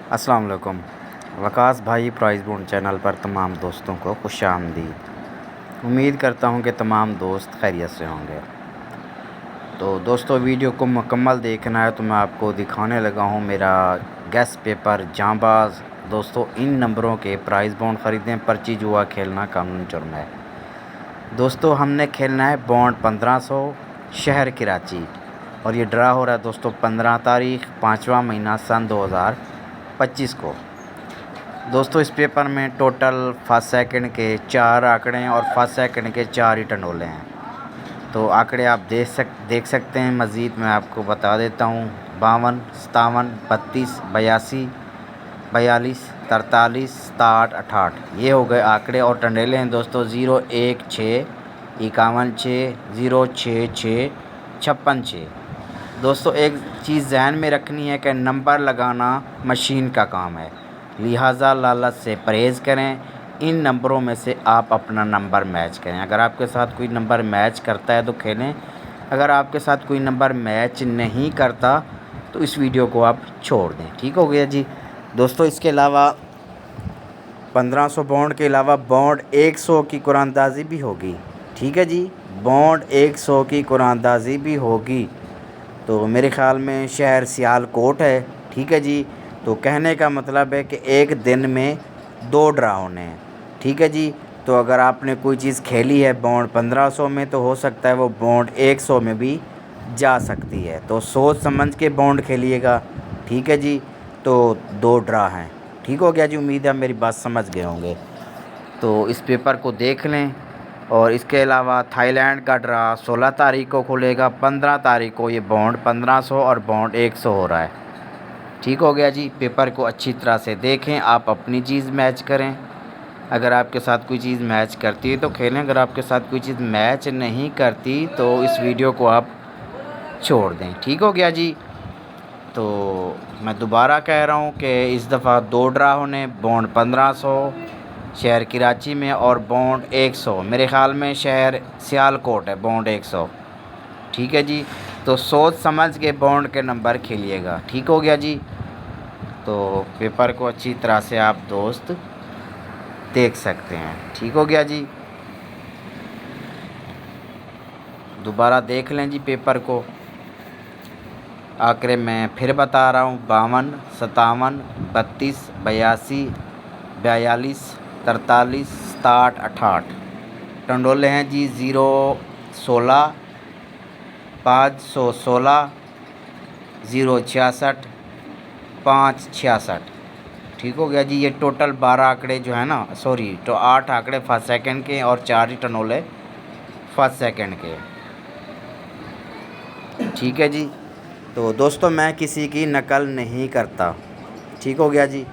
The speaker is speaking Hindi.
अस्सलाम वालेकुम। वकास भाई प्राइस बॉन्ड चैनल पर तमाम दोस्तों को खुशामदीद। उम्मीद करता हूं कि तमाम दोस्त खैरियत से होंगे। तो दोस्तों, वीडियो को मुकम्मल देखना है तो मैं आपको दिखाने लगा हूं मेरा गैस पेपर जांबाज। दोस्तों, इन नंबरों के प्राइस बॉन्ड ख़रीदें, पर्ची जुआ खेलना कानूनी जुर्म है। दोस्तों, हमने खेलना है बॉन्ड 1500 शहर कराची, और ये ड्रा हो रहा है दोस्तों 15 तारीख 5वां महीना सन 2025 को। दोस्तों, इस पेपर में टोटल फर्स्ट सेकंड के 4 आंकड़े हैं और फर्स्ट सेकंड के 4 ही टंडोले हैं। तो आंकड़े आप देख सकते हैं। मज़ीद मैं आपको बता देता हूँ 52, 57, 32, 82, 42, 43, 67, 68 ये हो गए आंकड़े। और टंडेले हैं दोस्तों 0, 1, 6, 51, 6, 0, 6, 6, 56, 6। दोस्तों, एक चीज़ ज़हन में रखनी है कि नंबर लगाना मशीन का काम है, लिहाजा लालच से परहेज़ करें। इन नंबरों में से आप अपना नंबर मैच करें। अगर आपके साथ कोई नंबर मैच करता है तो खेलें, अगर आपके साथ कोई नंबर मैच नहीं करता तो इस वीडियो को आप छोड़ दें। ठीक हो गया जी। दोस्तों, इसके अलावा 1500 बॉन्ड के अलावा बॉन्ड 100 की कुरानदाजी भी होगी। ठीक है जी, बॉन्ड 100 की कुरानदाजी भी होगी। तो मेरे ख़्याल में शहर सियालकोट है। ठीक है जी। तो कहने का मतलब है कि एक दिन में 2 ड्रा होने हैं। ठीक है जी। तो अगर आपने कोई चीज़ खेली है बॉन्ड 1500 में, तो हो सकता है वो बॉन्ड 100 में भी जा सकती है। तो सोच समझ के बॉन्ड खेलिएगा। ठीक है जी। तो 2 ड्रा हैं। ठीक हो गया जी। उम्मीद है मेरी बात समझ गए होंगे। तो इस पेपर को देख लें। और इसके अलावा थाईलैंड का ड्रा 16 तारीख को खुलेगा। 15 तारीख को ये बॉन्ड 1500 और बॉन्ड 100 हो रहा है। ठीक हो गया जी। पेपर को अच्छी तरह से देखें, आप अपनी चीज़ मैच करें। अगर आपके साथ कोई चीज़ मैच करती है तो खेलें, अगर आपके साथ कोई चीज़ मैच नहीं करती तो इस वीडियो को आप छोड़ दें। ठीक हो गया जी। तो मैं दोबारा कह रहा हूँ कि इस दफ़ा 2 ड्रा होने, बॉन्ड 1500 शहर कराची में और बॉन्ड 100 मेरे ख़्याल में शहर सियालकोट है, बॉन्ड 100। ठीक है जी। तो सोच समझ के बॉन्ड के नंबर खेलिएगा। ठीक हो गया जी। तो पेपर को अच्छी तरह से आप दोस्त देख सकते हैं। ठीक हो गया जी। दोबारा देख लें जी पेपर को। आखिर मैं फिर बता रहा हूँ 52, 57, 32, 82, 42, 43, 67, 68 टंडोले हैं जी 0, 16, 516, 0, 66, 5, 66। ठीक हो गया जी। ये टोटल 12 आंकड़े जो है ना, सॉरी, तो 8 आंकड़े फर्स्ट सेकंड के और 4 ही टनोले फर्स्ट सेकंड के। ठीक है जी। तो दोस्तों, मैं किसी की नकल नहीं करता। ठीक हो गया जी।